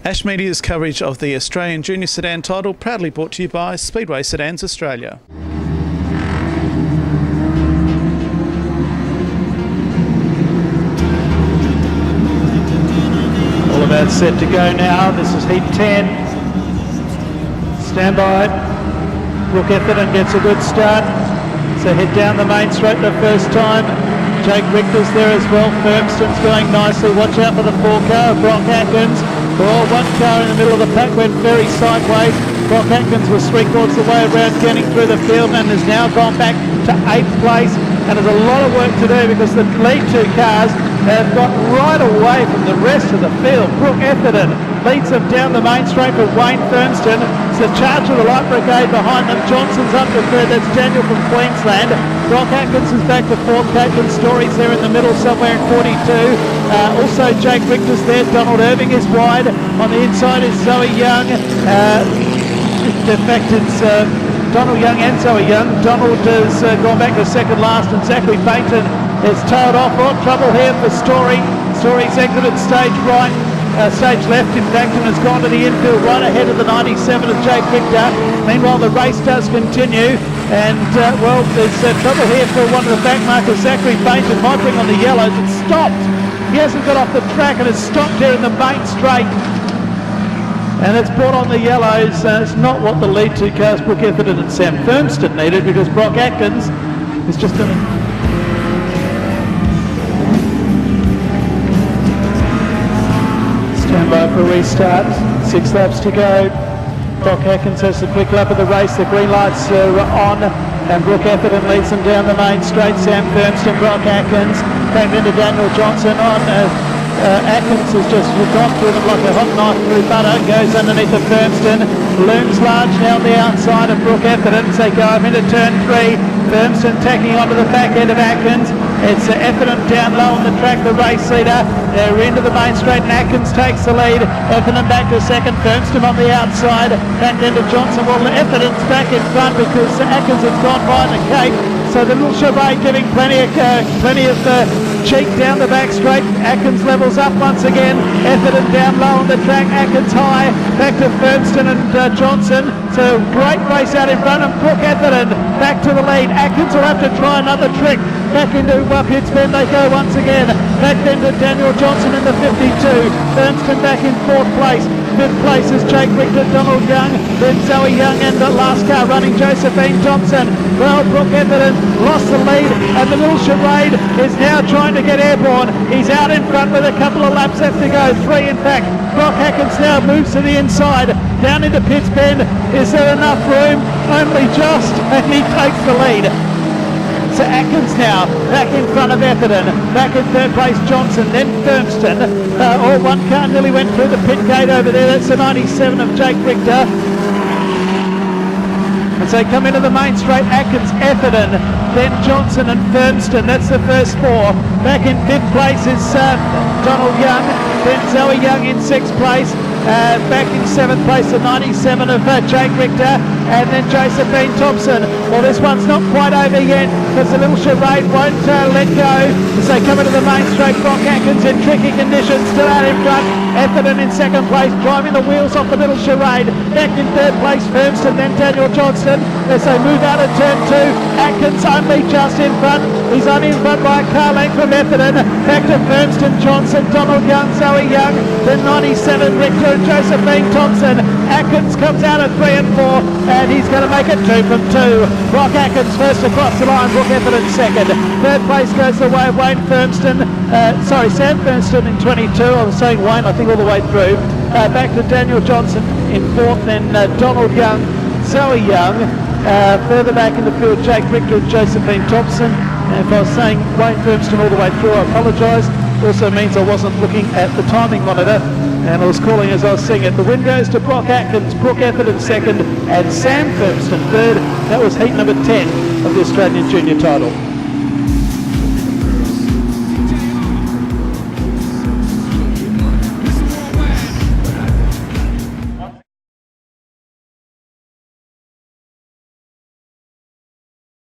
Ash Media's coverage of the Australian Junior Sedan title proudly brought to you by Speedway Sedans Australia. All about set to go now. This is heat 10. Stand by. Brooke Etherton gets a good start. So head down the main straight the first time. Jake Richter's there as well. Firmston's going nicely. Watch out for the 4 car of Brock Atkins. Well, 1 car in the middle of the pack went very sideways. Brock Atkins was 3/4 the way around getting through the field and has now gone back to 8th place. And there's a lot of work to do because the lead 2 cars have got right away from the rest of the field. Brooke Etherton leads them down the main straight for Wayne Firmston. It's the charge of the Light Brigade behind them. Johnson's up to 3rd. That's Daniel from Queensland. Brock Atkins is back to 4th. Caitlin Story's there in the middle somewhere in 42. Also Jake Richter's there. Donald Irving is wide. On the inside is Zoe Young. In fact, it's Donald Young and Zoe Young. Donald has gone back to 2nd last, and Zachary Bainton is tailed off. Oh, trouble here for Story. Story's exited stage right. Stage left, in fact, and has gone to the infield right ahead of the 97 of Jake Richter. Meanwhile, the race does continue, and well, there's trouble here for one of the back markers, Zachary Bainton, might bring on the yellows. It's stopped. He hasn't got off the track and has stopped here in the main straight. And it's brought on the yellows. It's not what the lead 2 cars, Brooke Etherton and Sam Firmston, needed, because Brock Atkins is just in stand by for a restart. 6 laps to go. Brock Atkins has the quick lap of the race. The green lights are on, and Brooke Etherton leads them down the main straight. Sam Firmston, Brock Atkins, came into Daniel Johnson on. Atkins has just gone through them like a hot knife through butter, goes underneath the Firmston, looms large now on the outside of Brooke Etherton as they go up into turn 3. Firmston tacking onto the back end of Atkins. It's Etherton down low on the track, the race leader. They're into the main straight and Atkins takes the lead. Etherton back to 2nd, Firmston on the outside, back into Johnson. Well, Etherton's back in front because Atkins has gone by the Cape. So the little Chevrolet giving plenty of cheek down the back straight. Atkins levels up once again. Etherton down low on the track. Atkins high. Back to Firmston and Johnson. So great race out in front, and Brooke Etherton back to the lead. Atkins will have to try another trick. Back into Pitts Bend they go once again. Back then to Daniel Johnson in the 52. Firmston back in 4th place. 5th place is Jake Richter, Donald Young, then Zoe Young, and the last car running Josephine Thompson. Well, Brooke Etherton lost the lead, and the little charade is now trying to get airborne. He's out in front with a couple of laps left to go, 3 in fact. Brock Atkins now moves to the inside, down into Pitts Bend. Is there enough room? Only just, and he takes the lead. So Atkins now back in front of Etherton, back in 3rd place Johnson, then Firmston. All 1 car nearly went through the pit gate over there. That's the 97 of Jake Richter. And so come into the main straight, Atkins, Etherton, then Johnson and Firmston. That's the first 4. Back in 5th place is Donald Young, then Zoe Young in 6th place. Back in 7th place, the 97 of Jake Richter, and then Josephine Thompson. Well, this one's not quite over yet because the little charade won't let go. As they come into the main straight, Brock Atkins in tricky conditions, still out in front. Etherton in 2nd place, driving the wheels off the little charade. Back in 3rd place, Firmston, then Daniel Johnston. As they move out of turn 2, Atkins only just in front. He's only in front by a car length from Etherton. Back to Firmston, Johnson, Donald Young, Zoe Young, then 97 Richter and Josephine Thompson. Atkins comes out at 3 and 4, and he's going to make it 2 from 2. Brock Atkins first across the line, Brooke Etherton 2nd. 3rd place goes the way of Wayne Firmston. Sam Firmston in 22. I was saying Wayne, I think all the way through. Back to Daniel Johnson in 4th, then Donald Young, Zoe Young. Further back in the field, Jake Richter and Josephine Thompson. And if I was saying Wayne Firmston all the way through, I apologise. Also means I wasn't looking at the timing monitor, and I was calling as I was seeing it. The win goes to Brock Atkins, Brooke Etherton 2nd, and Sam Firmston 3rd. That was heat number 10 of the Australian Junior title.